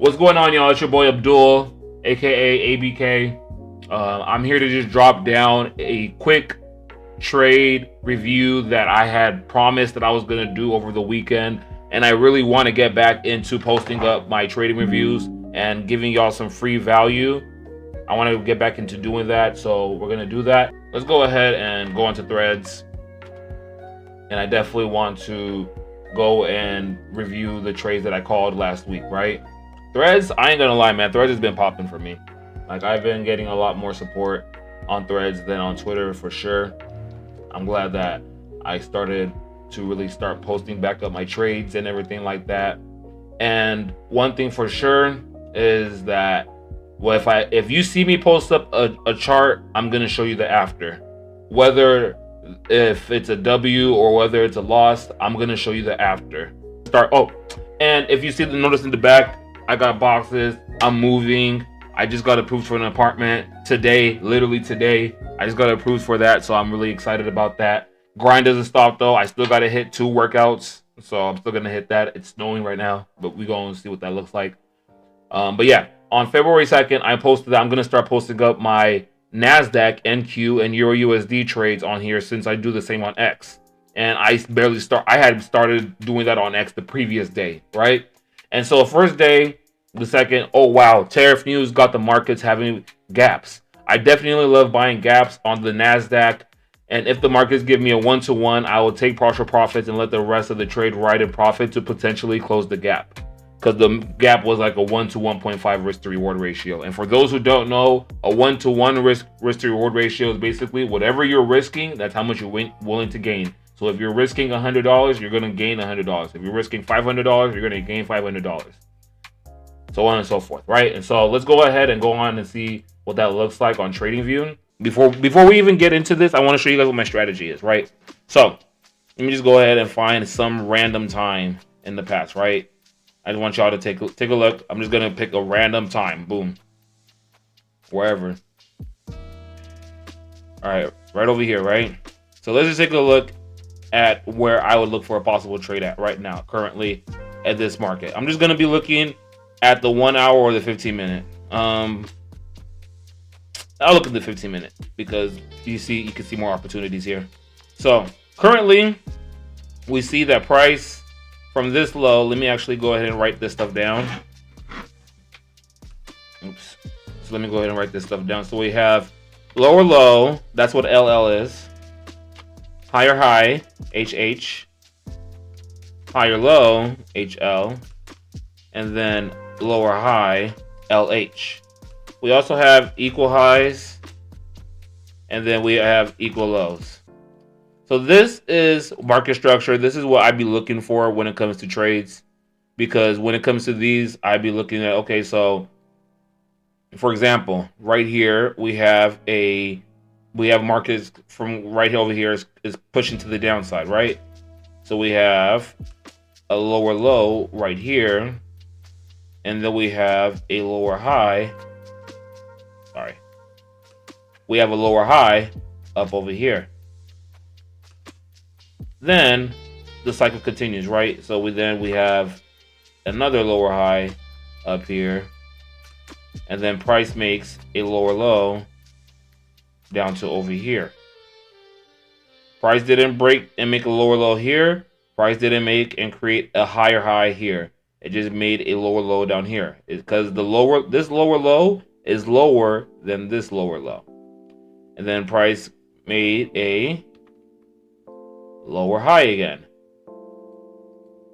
What's going on, y'all? It's your boy Abdul, aka ABK. I'm here to just drop down a quick trade review that I had promised that I was going to do over the weekend, and I really want to get back into posting up my trading reviews and giving y'all some free value. I want to get back into doing that, so we're going to do that. Let's go ahead and go onto Threads, and I definitely want to go and review the trades that I called last week, right? Threads, I ain't gonna lie, man, Threads has been popping for me. Like, I've been getting a lot more support on Threads than on Twitter for sure. I'm glad that I started to really start posting back up my trades and everything like that. And one thing for sure is that, well, if you see me post up a chart, I'm gonna show you the after. Whether if it's a W or whether it's a loss, I'm gonna show you the after. And if you see the notice in the back, I got boxes, I'm moving. I just got approved for an apartment today, literally today. I just got approved for that, so I'm really excited about that. Grind doesn't stop though. I still gotta hit 2 workouts, so I'm still gonna hit that. It's snowing right now, but we're gonna see what that looks like. But yeah, on February 2nd, I posted that I'm gonna start posting up my NASDAQ, NQ, and EURUSD trades on here since I do the same on X. And I had started doing that on X the previous day, right? And so first day, the second, oh wow, tariff news got the markets having gaps. I definitely love buying gaps on the NASDAQ. And if the markets give me a 1-to-1, I will take partial profits and let the rest of the trade ride in profit to potentially close the gap. Because the gap was like a 1 to 1.5 risk to reward ratio. And for those who don't know, a 1-to-1 risk to reward ratio is basically whatever you're risking, that's how much you're willing to gain. So if you're risking $100, you're going to gain $100. If you're risking $500, you're going to gain $500. So on and so forth, right? And so let's go ahead and go on and see what that looks like on TradingView. Before we even get into this, I want to show you guys what my strategy is, right? So let me just go ahead and find some random time in the past, right? I just want y'all to take a look. I'm just going to pick a random time. Boom. Wherever. All right. Right over here, right? So let's just take a look at where I would look for a possible trade at right now, currently at this market. I'm just going to be looking at the 1 hour or the 15 minute. I'll look at the 15 minute because you can see more opportunities here. So currently we see that price from this low. Let me actually go ahead and write this stuff down. Oops. So let me go ahead and write this stuff down. So we have lower low, that's what LL is. Higher high, HH. Higher low, HL. And then lower high, LH. We also have equal highs. And then we have equal lows. So this is market structure. This is what I'd be looking for when it comes to trades. Because when it comes to these, I'd be looking at, okay, so for example, right here, we have markets from right over here is pushing to the downside, right? So we have a lower low right here. And then we have a lower high. Sorry. We have a lower high up over here. Then the cycle continues, right? So we have another lower high up here. And then price makes a lower low down to over here. Price didn't break and make a lower low here. Price didn't make and create a higher high here. It just made a lower low down here. It's because this lower low is lower than this lower low. And then price made a lower high again.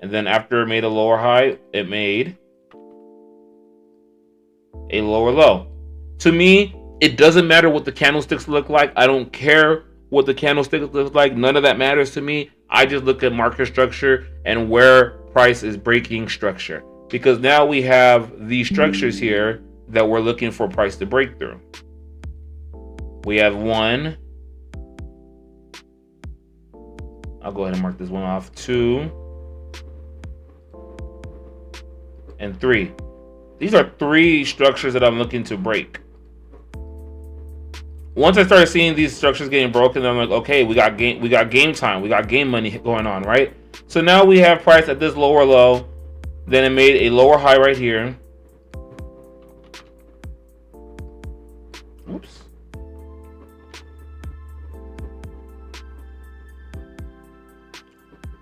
And then after it made a lower high, it made a lower low. To me, it doesn't matter what the candlesticks look like. I don't care what the candlesticks look like. None of that matters to me. I just look at market structure and where price is breaking structure. Because now we have these structures here that we're looking for price to break through. We have 1. I'll go ahead and mark this one off. 2 and 3. These are 3 structures that I'm looking to break. Once I started seeing these structures getting broken, I'm like, okay, we got game time, we got game money going on, right? So now we have price at this lower low. Then it made a lower high right here.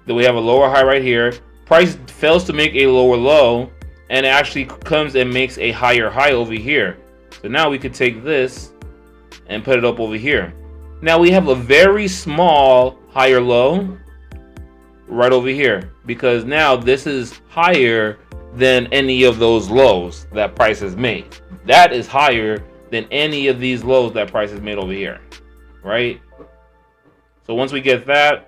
Then we have a lower high right here. Price fails to make a lower low, and it actually comes and makes a higher high over here. So now we could take this and put it up over here. Now we have a very small higher low right over here, because now this is higher than any of those lows that price has made. That is higher than any of these lows that price has made over here, right? So once we get that,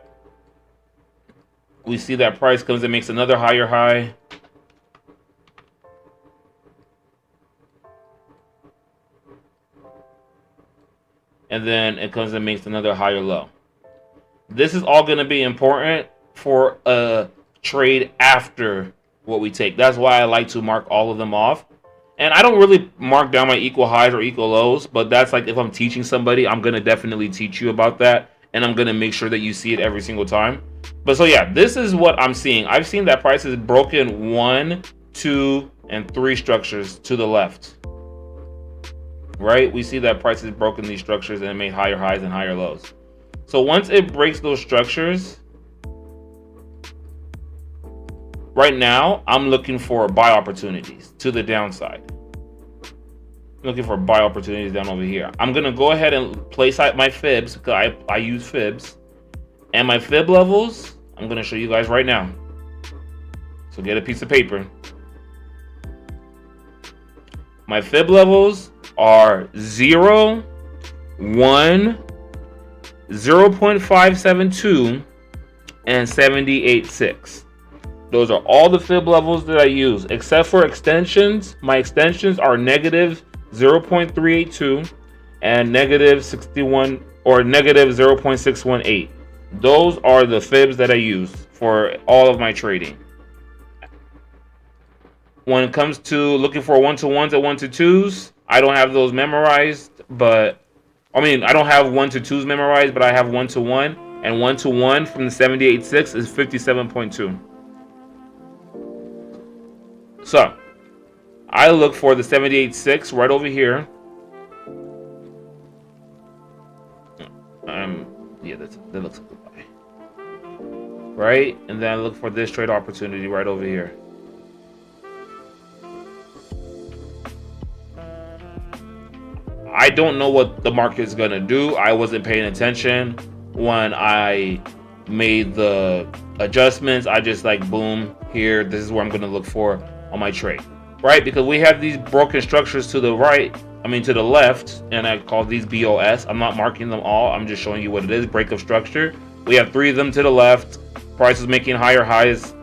we see that price comes and makes another higher high. And then it comes and makes another higher low. This is all going to be important for a trade after what we take. That's why I like to mark all of them off. And I don't really mark down my equal highs or equal lows, but that's like if I'm teaching somebody, I'm going to definitely teach you about that. And I'm going to make sure that you see it every single time. But so yeah, this is what I'm seeing. I've seen that price has broken 1, 2, and 3 structures to the left. Right? We see that price has broken these structures and made higher highs and higher lows. So once it breaks those structures, right now, I'm looking for buy opportunities to the downside. I'm looking for buy opportunities down over here. I'm going to go ahead and place out my fibs, because I use fibs. And my fib levels, I'm going to show you guys right now. So get a piece of paper. My fib levels are 0, 1, 0.572, and 78.6. Those are all the fib levels that I use, except for extensions. My extensions are negative 0.382 and negative 61 or negative 0.618. Those are the fibs that I use for all of my trading. When it comes to looking for 1-to-1s and 1-to-2s, I don't have those memorized, but I mean, I don't have 1-to-2s memorized, but I have 1-to-1, and 1-to-1 from the 78.6 is 57.2. So, I look for the 78.6 right over here. Yeah, that looks like a buy. Right? And then I look for this trade opportunity right over here. I don't know what the market is going to do. I wasn't paying attention when I made the adjustments. I just like, boom, here, this is where I'm going to look for on my trade, right? Because we have these broken structures to the right, to the left, and I call these BOS. I'm not marking them all. I'm just showing you what it is, break of structure. We have 3 of them to the left. Price is making higher highs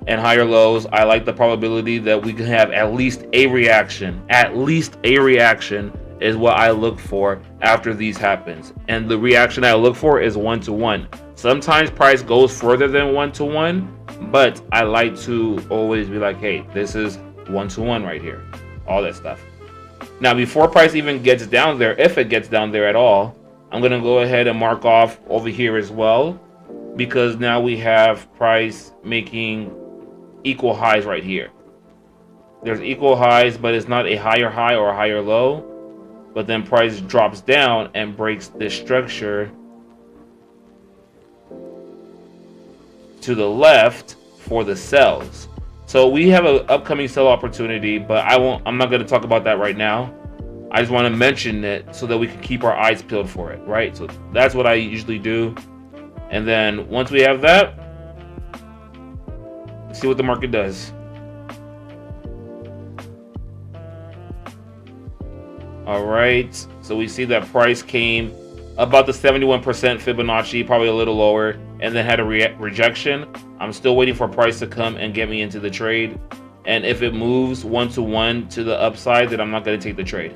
and higher lows. I like the probability that we can have at least a reaction. At least a reaction is what I look for after these happens. And the reaction I look for is 1-to-1. Sometimes price goes further than 1-to-1, but I like to always be like, hey, this is 1-to-1 right here. All that stuff. Now, before price even gets down there, if it gets down there at all, I'm going to go ahead and mark off over here as well, because now we have price making equal highs right here. There's equal highs, but it's not a higher high or a higher low. But then price drops down and breaks this structure to the left for the sells. So we have an upcoming sell opportunity, but I'm not going to talk about that right now. I just want to mention it so that we can keep our eyes peeled for it, right? So that's what I usually do. And then once we have that, let's see what the market does. All right, so we see that price came about the 71% Fibonacci, probably a little lower, and then had a rejection. I'm still waiting for price to come and get me into the trade. And if it moves 1-to-1 to the upside, then I'm not going to take the trade.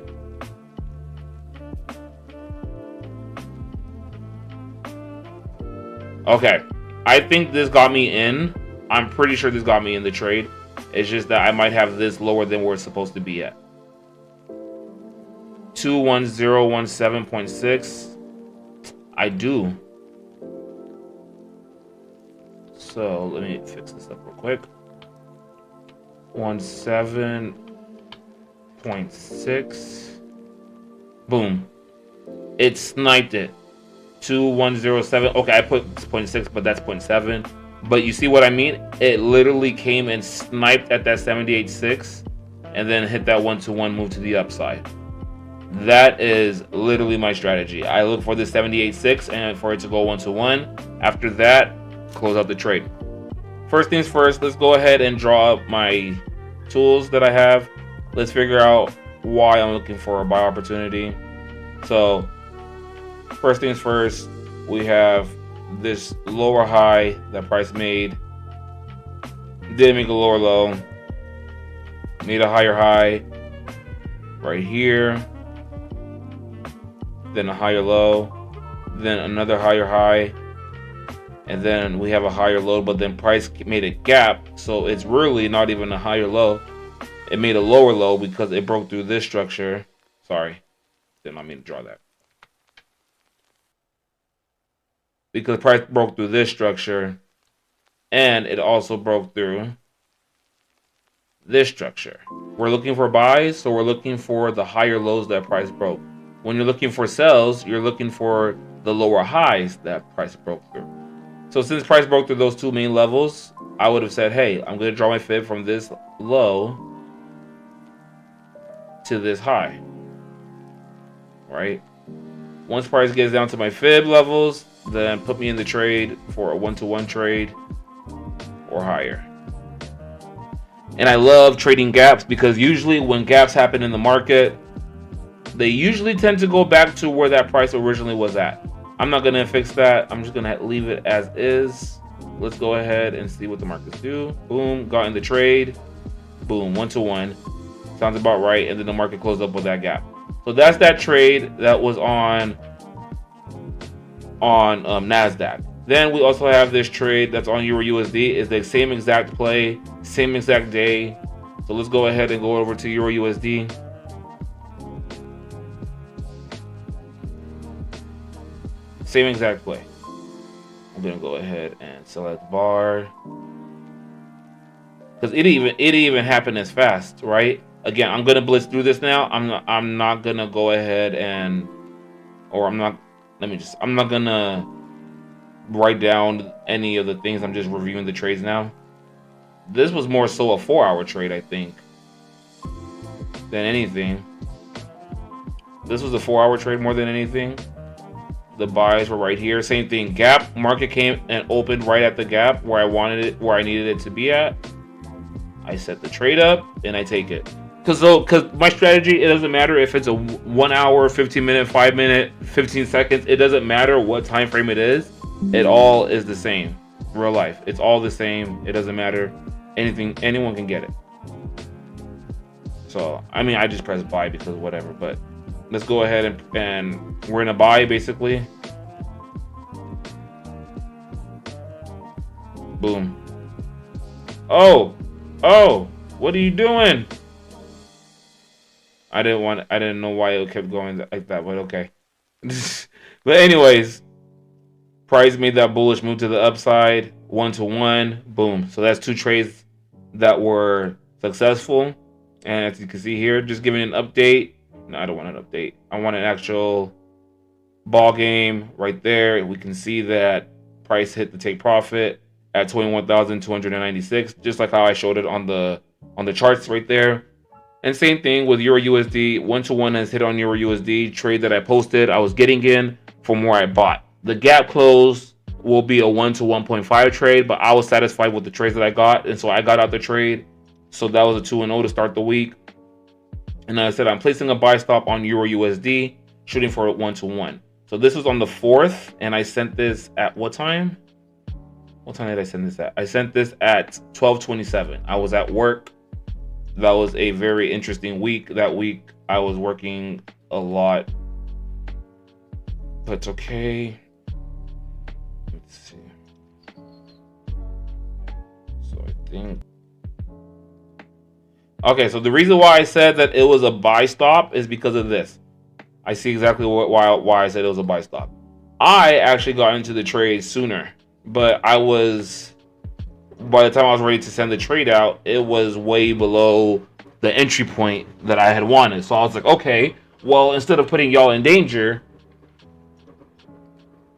Okay, I think this got me in. I'm pretty sure this got me in the trade. It's just that I might have this lower than where it's supposed to be at. 21017.6. I do. So let me fix this up real quick. 17.6. Boom. It sniped it. 2107. Okay, I put 0.6, but that's 0.7. But you see what I mean? It literally came and sniped at that 78.6 and then hit that 1-to-1 move to the upside. That is literally my strategy. I look for the 78.6 and for it to go 1-to-1. After that, close out the trade. First things first, let's go ahead and draw up my tools that I have. Let's figure out why I'm looking for a buy opportunity. So first things first, we have this lower high that price made. Did make a lower low. Made a higher high right here. Then a higher low. Then another higher high. And then we have a higher low, but then price made a gap. So it's really not even a higher low. It made a lower low because it broke through this structure. Sorry, did not mean to draw that. Because price broke through this structure. And it also broke through this structure. We're looking for buys, so we're looking for the higher lows that price broke. When you're looking for sells, you're looking for the lower highs that price broke through. So since price broke through those two main levels, I would have said, hey, I'm going to draw my fib from this low to this high, right? Once price gets down to my fib levels, then put me in the trade for a 1-to-1 trade or higher. And I love trading gaps because usually when gaps happen in the market, they usually tend to go back to where that price originally was at. I'm not going to fix that. I'm just going to leave it as is. Let's go ahead and see what the markets do. Boom, got in the trade. Boom, 1-to-1. Sounds about right. And then the market closed up with that gap. So that's that trade that was on NASDAQ. Then we also have this trade that's on EURUSD. It's the same exact play, same exact day. So let's go ahead and go over to EURUSD. Same exact play. I'm gonna go ahead and select bar because it even happened as fast, right? Again, I'm gonna blitz through this now. I'm not gonna go ahead and, I'm not gonna write down any of the things. I'm just reviewing the trades now. This was more so a 4-hour trade, I think, than anything. This was a 4-hour trade more than anything. The buys were right here. Same thing. Gap. Market came and opened right at the gap where I wanted it, where I needed it to be at. I set the trade up and I take it. Because my strategy, it doesn't matter if it's a 1 hour, 15 minute, 5 minute, 15 seconds. It doesn't matter what time frame it is. It all is the same. Real life. It's all the same. It doesn't matter. Anyone can get it. So, I mean, I just press buy because whatever, but let's go ahead and we're in a buy basically. Boom. Oh, what are you doing? I didn't know why it kept going like that, but okay. But anyways, price made that bullish move to the upside, 1-to-1, boom. So that's two trades that were successful. And as you can see here, just giving an update. No, I don't want an update. I want an actual ball game right there. We can see that price hit the take profit at 21,296, just like how I showed it on the charts right there. And same thing with EURUSD. 1-to-1 has hit on EURUSD trade that I posted. I was getting in from where I bought. The gap close will be a 1-to-1.5 trade, but I was satisfied with the trades that I got, and so I got out the trade. So that was a 2-0 to start the week. And I said I'm placing a buy stop on EURUSD, shooting for a 1-to-1. So this was on the 4th, and I sent this at what time? What time did I send this at? I sent this at 12:27. I was at work. That was a very interesting week. That week I was working a lot, but it's okay. Let's see. So I think. Okay, so the reason why I said that it was a buy stop is because of this. I see exactly why I said it was a buy stop. I actually got into the trade sooner, but by the time I was ready to send the trade out, it was way below the entry point that I had wanted. So I was like, okay, well, instead of putting y'all in danger,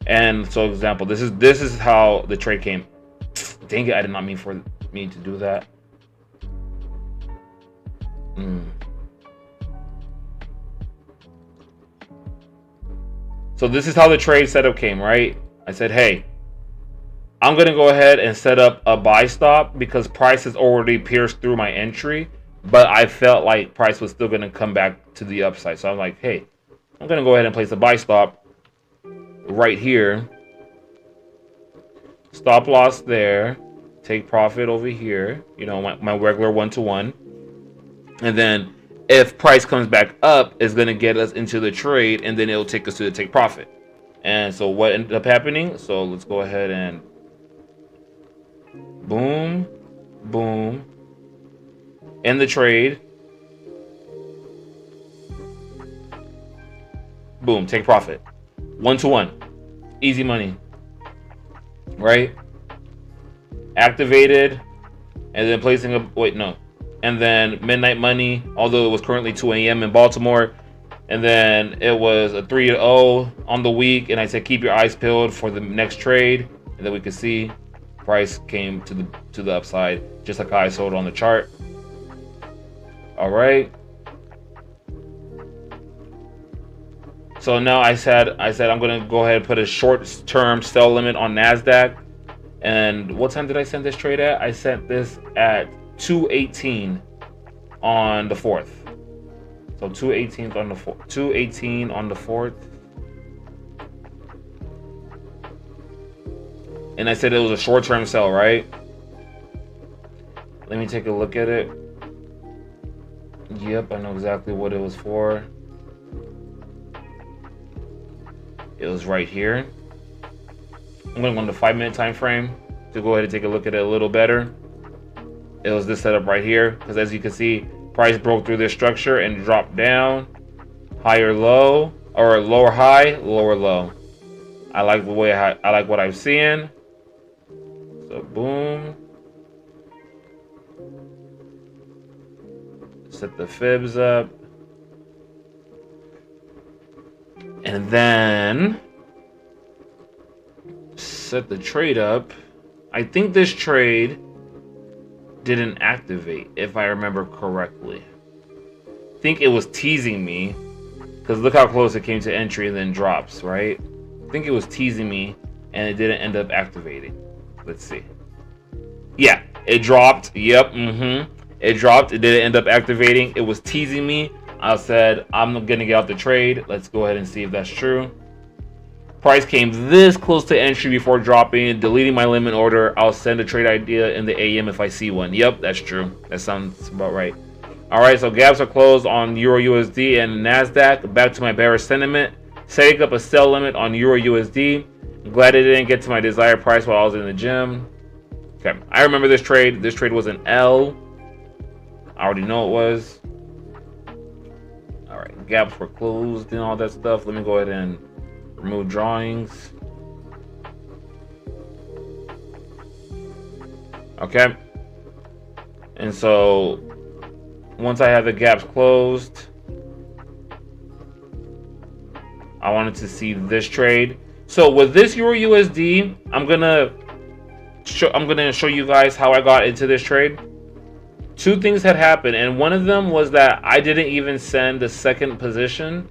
and so example, this is how the trade came. dang it, I did not mean for me to do that. So this is how the trade setup came, right? I said, hey, I'm going to go ahead and set up a buy stop because price has already pierced through my entry, but I felt like price was still going to come back to the upside. So I'm like, hey, I'm going to go ahead and place a buy stop right here. Stop loss there. Take profit over here. You know, my regular 1-to-1. And then if price comes back up, it's going to get us into the trade, and then it'll take us to the take profit. And so what ended up happening? So let's go ahead and boom, boom, end the trade. Boom, take profit. 1-to-1. Easy money. Right? Activated. And then placing a... Wait, no. And then midnight money, although it was currently 2 a.m. in Baltimore. And then it was a 3-0 on the week. And I said, keep your eyes peeled for the next trade. And then we could see price came to the upside, just like I sold on the chart. All right. So now I said I'm gonna go ahead and put a short-term sell limit on NASDAQ. And what time did I send this trade at? I sent this at 2:18 on the 4th. So 2:18 on the 4th. 2:18 on the 4th. And I said it was a short-term sell, right? Let me take a look at it. Yep, I know exactly what it was for. It was right here. I'm going to go on the 5-minute time frame to go ahead and take a look at it a little better. It was this setup right here, because as you can see, price broke through this structure and dropped down. Higher low, or lower high, lower low. I like the way I like what I'm seeing. So boom. Set the fibs up. And then set the trade up. I think this trade didn't activate, if I remember correctly. I think it was teasing me, because look how close it came to entry and then drops, right? I think it was teasing me and it didn't end up activating. Let's see. Yeah, it dropped. Yep, it dropped. It didn't end up activating. It was teasing me. I said, I'm gonna get out the trade. Let's go ahead and see if that's true. Price came this close to entry before dropping, deleting my limit order. I'll send a trade idea in the AM if I see one. Yep, that's true. That sounds about right. All right, so gaps are closed on EURUSD and NASDAQ. Back to my bearish sentiment. Setting up a sell limit on EURUSD. Glad it didn't get to my desired price while I was in the gym. Okay, I remember this trade. This trade was an L. I already know it was. All right, gaps were closed and all that stuff. Let me go ahead and remove drawings. Okay. And so once I have the gaps closed, I wanted to see this trade. So with this EURUSD, I'm gonna show you guys how I got into this trade. Two things had happened, and one of them was that I didn't even send the second position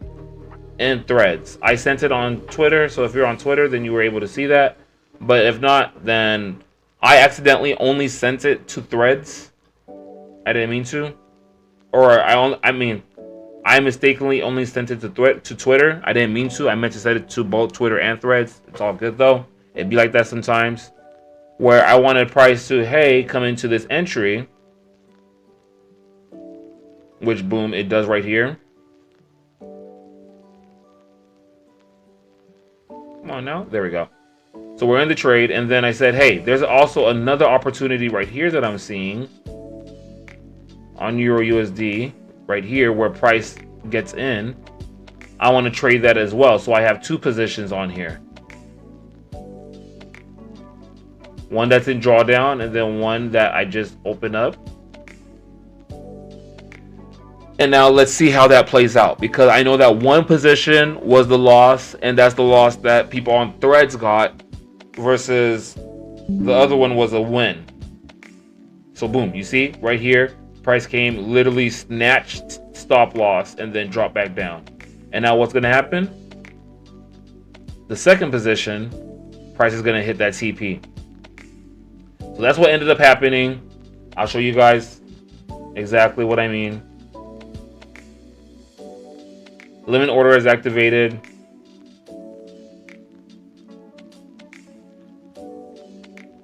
in threads. I sent it on Twitter, so if you're on Twitter, then you were able to see that. But if not, then I accidentally only sent it to threads. I didn't mean to. Or I mistakenly only sent it to Twitter. I didn't mean to. I meant to send it to both Twitter and threads. It's all good though. It'd be like that sometimes. Where I wanted price to, hey, come into this entry. Which, boom, it does right here. Come on now. There we go. So we're in the trade. And then I said, hey, there's also another opportunity right here that I'm seeing on EURUSD. Right here where price gets in. I want to trade that as well. So I have two positions on here. One that's in drawdown and then one that I just opened up. And now let's see how that plays out, because I know that one position was the loss, and that's the loss that people on threads got, versus The other one was a win. So boom, you see right here, price came, literally snatched stop loss, and then dropped back down. And now what's going to happen? The second position, price is going to hit that TP. So that's what ended up happening. I'll show you guys exactly what I mean. Limit order is activated.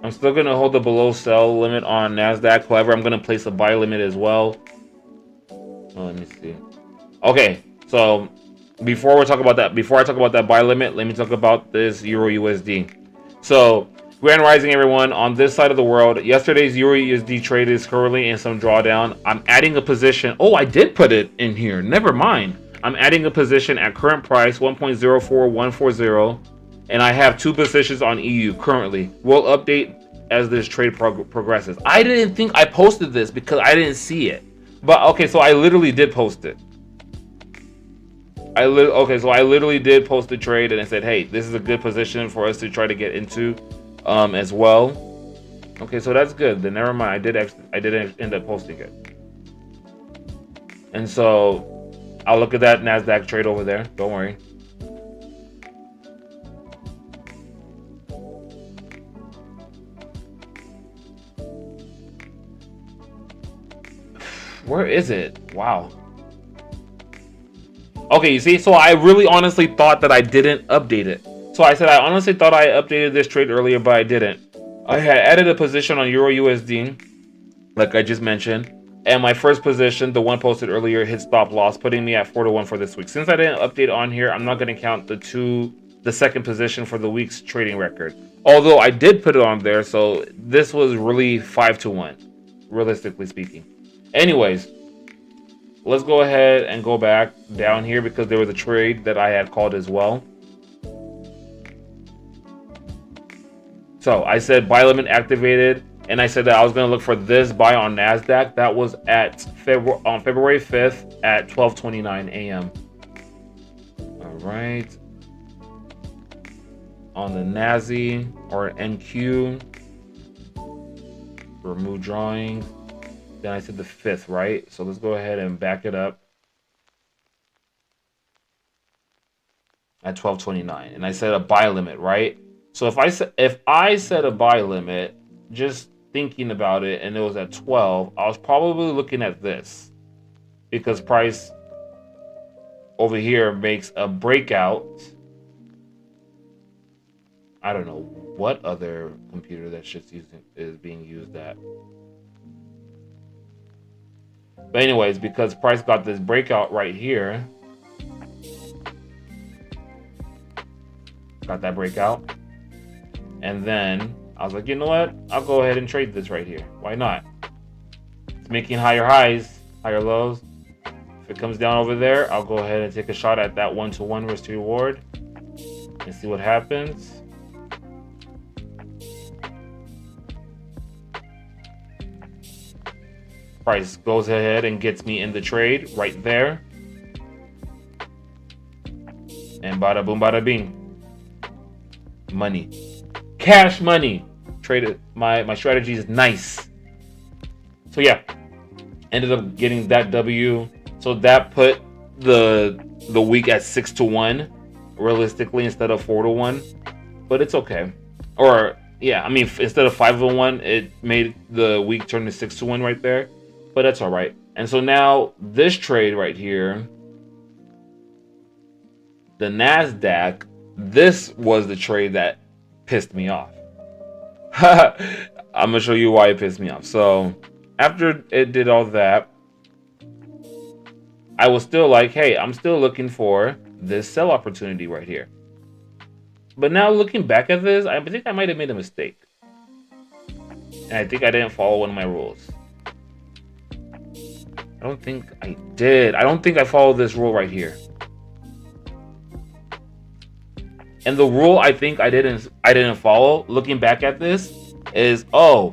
I'm still going to hold the below sell limit on NASDAQ. However, I'm going to place a buy limit as well. Let me see. Okay, so before I talk about that buy limit, let me talk about this Euro USD. So, Grand Rising, everyone. On this side of the world, yesterday's Euro USD trade is currently in some drawdown. I'm adding a position. Oh, I did put it in here. Never mind. I'm adding a position at current price 1.04140. And I have 2 positions on EU currently. We'll update as this trade progresses. I didn't think I posted this because I didn't see it. But okay, so I literally did post it. So I literally did post the trade and I said, hey, this is a good position for us to try to get into as well. Okay, so that's good. Then never mind. I did end up posting it. And so I'll look at that NASDAQ trade over there. Don't worry. Where is it? Wow. Okay, you see, so I really honestly thought that I didn't update it. So I said I honestly thought I updated this trade earlier, but I didn't. I had added a position on Euro USD, like I just mentioned. And my first position, the one posted earlier, hit stop loss, putting me at 4-1 for this week. Since I didn't update on here, I'm not going to count the second position for the week's trading record. Although I did put it on there, so this was really 5-1, realistically speaking. Anyways, let's go ahead and go back down here because there was a trade that I had called as well. So I said buy limit activated, and I said that I was going to look for this buy on NASDAQ. That was at on February 5th at 12:29 a.m. All right. On the NASI or NQ, remove drawings. Then I said the 5th, right? So let's go ahead and back it up at 12:29, and I set a buy limit, right? So if I set a buy limit, just thinking about it, and it was at 12, I was probably looking at this because price over here makes a breakout. I don't know what other computer that shit's is being used at. But anyways, because price got this breakout right here, got that breakout, and then I was like, you know what? I'll go ahead and trade this right here. Why not? It's making higher highs, higher lows. If it comes down over there, I'll go ahead and take a shot at that 1-to-1 risk to reward and see what happens. Price goes ahead and gets me in the trade right there. And bada boom, bada bing. Money. Cash money. Traded. My strategy is nice. So yeah. Ended up getting that W. So that put the week at 6-1 realistically instead of 4-1. But it's okay. Or yeah, I mean instead of 5-1, it made the week turn to 6-1 right there. But that's all right. And so now this trade right here, the NASDAQ, this was the trade that pissed me off. I'm going to show you why it pissed me off. So after it did all that, I was still like, hey, I'm still looking for this sell opportunity right here. But now looking back at this, I think I might have made a mistake. And I think I didn't follow one of my rules. I don't think I did. I don't think I followed this rule right here. And the rule I think I didn't follow, looking back at this, is how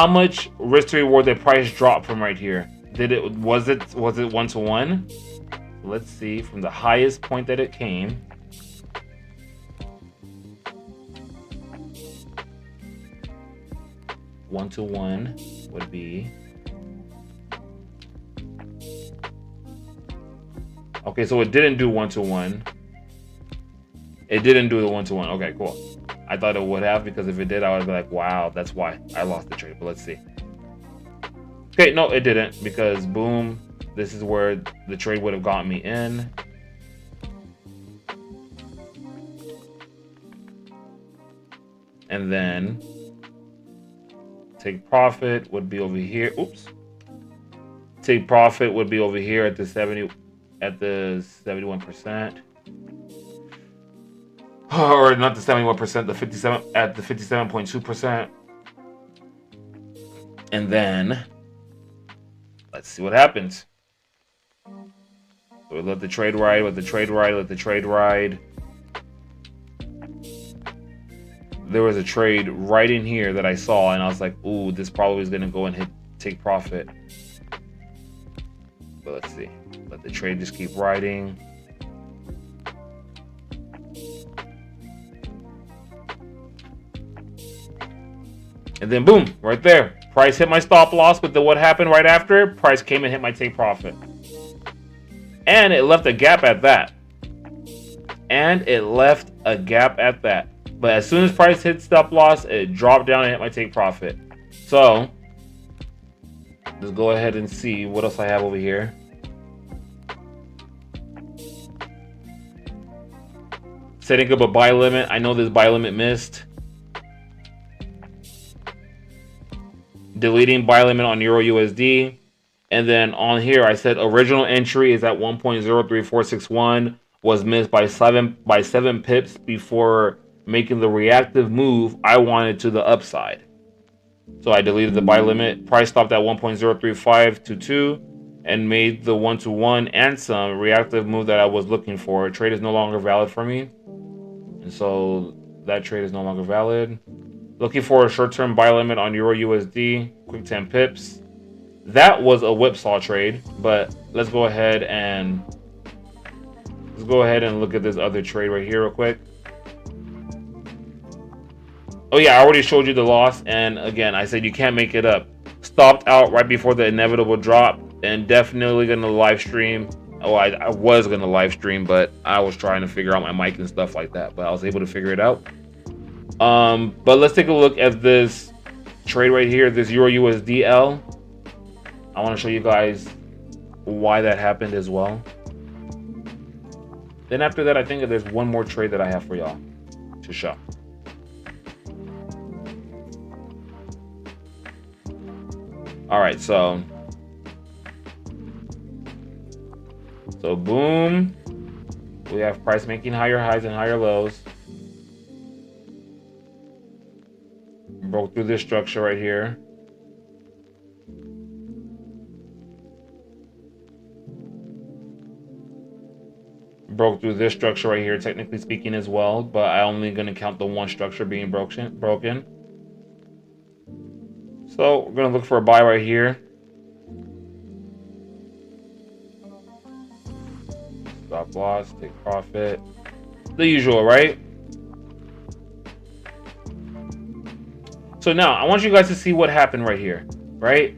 much risk to reward did price drop from right here? Was it 1-to-1? Let's see from the highest point that it came. 1-to-1 would be, okay, so it didn't do 1-to-1. It didn't do the 1-to-1. Okay, cool. I thought it would have, because if it did, I would be like, wow, that's why I lost the trade. But let's see. Okay, no, it didn't, because boom, this is where the trade would have gotten me in. And then take profit would be over here. Oops. Take profit would be over here at the 71%. Or not the 71%, the 57 at the 57.2%. And then let's see what happens. So we let the trade ride, let the trade ride, let the trade ride. There was a trade right in here that I saw, and I was like, ooh, this probably is gonna go and take profit. But let's see. Let the trade just keep riding. And then boom, right there. Price hit my stop loss, but then what happened right after? Price came and hit my take profit. And it left a gap at that. But as soon as price hit stop loss, it dropped down and hit my take profit. So let's go ahead and see what else I have over here. Setting up a buy limit. I know this buy limit missed. Deleting buy limit on EURUSD. And then on here, I said original entry is at 1.03461, was missed by seven pips before making the reactive move I wanted to the upside. So I deleted the buy limit. Price stopped at 1.03522 and made the 1-to-1 and some reactive move that I was looking for. Trade is no longer valid for me. And so that trade is no longer valid. Looking for a short-term buy limit on EURUSD, quick 10 pips. That was a whipsaw trade, but let's go ahead and look at this other trade right here real quick. Oh yeah, I already showed you the loss, and again, I said you can't make it up. Stopped out right before the inevitable drop, and definitely gonna live stream. Oh, I was gonna live stream, but I was trying to figure out my mic and stuff like that, but I was able to figure it out. But let's take a look at this trade right here, this EURUSDL. I want to show you guys why that happened as well. Then after that, I think there's one more trade that I have for y'all to show. All right, so boom, we have price making higher highs and higher lows. Broke through this structure right here. Broke through this structure right here, technically speaking, as well, but I'm only going to count the one structure being broken. So we're going to look for a buy right here. Stop loss, take profit. The usual, right? So now I want you guys to see what happened right here, right?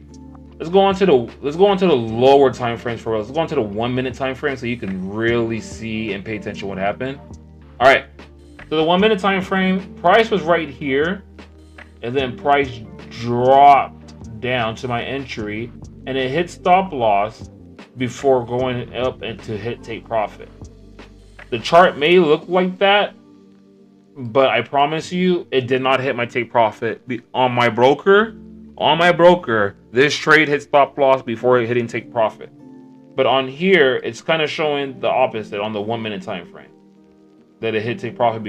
Let's go on to the lower time frames for us. Let's go on to the 1 minute time frame so you can really see and pay attention to what happened. All right. So the 1 minute time frame, price was right here, and then price dropped down to my entry, and it hit stop loss before going up and to hit take profit. The chart may look like that, but I promise you, it did not hit my take profit. On my broker, this trade hit stop loss before hitting take profit. But on here, it's kind of showing the opposite on the 1 minute time frame, that it hit take profit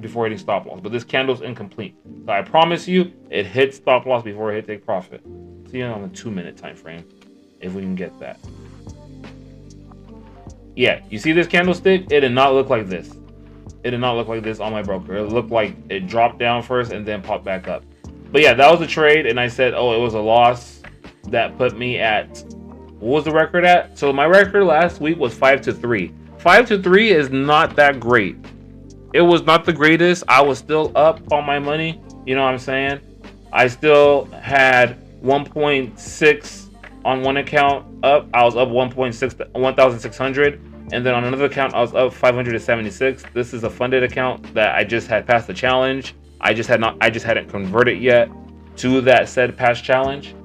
before hitting stop loss. But this candle's incomplete. So I promise you, it hit stop loss before it hit take profit. See it on the 2 minute time frame, if we can get that. Yeah, you see this candlestick? It did not look like this. It did not look like this on my broker. It looked like it dropped down first and then popped back up. But yeah, that was a trade, and I said, oh, it was a loss. That put me at, what was the record at? So my record last week was 5-3. 5-3 is not that great. It was not the greatest. I was still up on my money. You know what I'm saying? I still had 1.6 on one account up. I was up 1,600, and then on another account I was up 576. This is a funded account that I just had passed the challenge. I just hadn't converted yet to that said past challenge.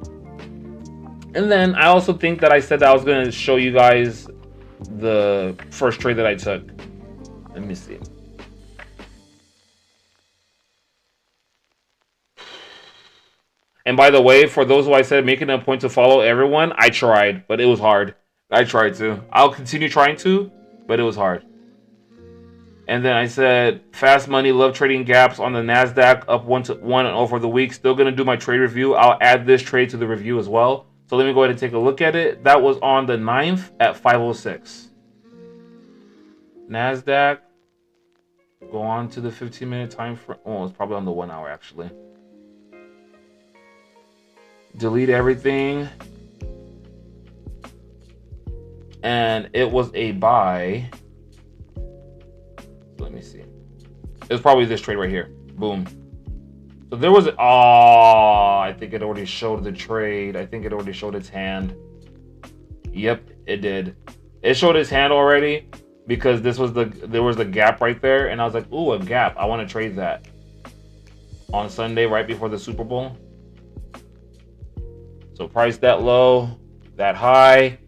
And then I also think that I said that I was going to show you guys the first trade that I took. Let me see. And by the way, for those who I said making a point to follow everyone, I tried, but it was hard. I tried to. I'll continue trying to, but it was hard. And then I said, fast money, love trading gaps on the NASDAQ, up 1 over the week. Still going to do my trade review. I'll add this trade to the review as well. So let me go ahead and take a look at it. That was on the 9th at 506. NASDAQ. Go on to the 15-minute time frame. Oh, it's probably on the 1 hour, actually. Delete everything. And it was a buy. Let me see. It was probably this trade right here. Boom. So there was I think it already showed the trade. I think it already showed its hand. Yep, it did. It showed its hand already because there was the gap right there, and I was like, ooh, a gap. I want to trade that. On Sunday, right before the Super Bowl. So price that low, that high.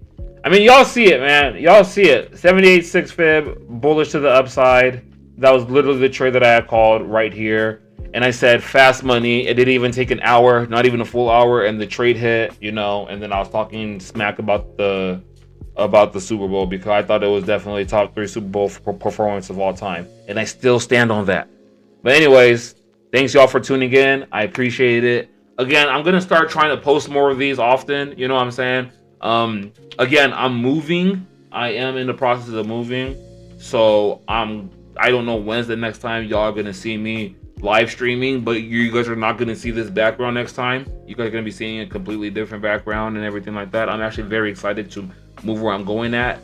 I mean, y'all see it, man. Y'all see it. 78.6 fib, bullish to the upside. That was literally the trade that I had called right here. And I said fast money. It didn't even take an hour, not even a full hour, and the trade hit, you know. And then I was talking smack about the Super Bowl because I thought it was definitely top 3 Super Bowl performance of all time. And I still stand on that. But anyways, thanks y'all for tuning in. I appreciate it. Again, I'm going to start trying to post more of these often. You know what I'm saying? Again, I'm moving. I am in the process of moving. So I don't know when's the next time y'all are going to see me live streaming, but you guys are not going to see this background next time. You guys are going to be seeing a completely different background and everything like that. I'm actually very excited to move where I'm going at.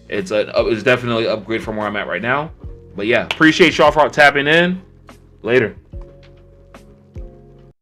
It's definitely an upgrade from where I'm at right now. But yeah, appreciate y'all for tapping in. Later.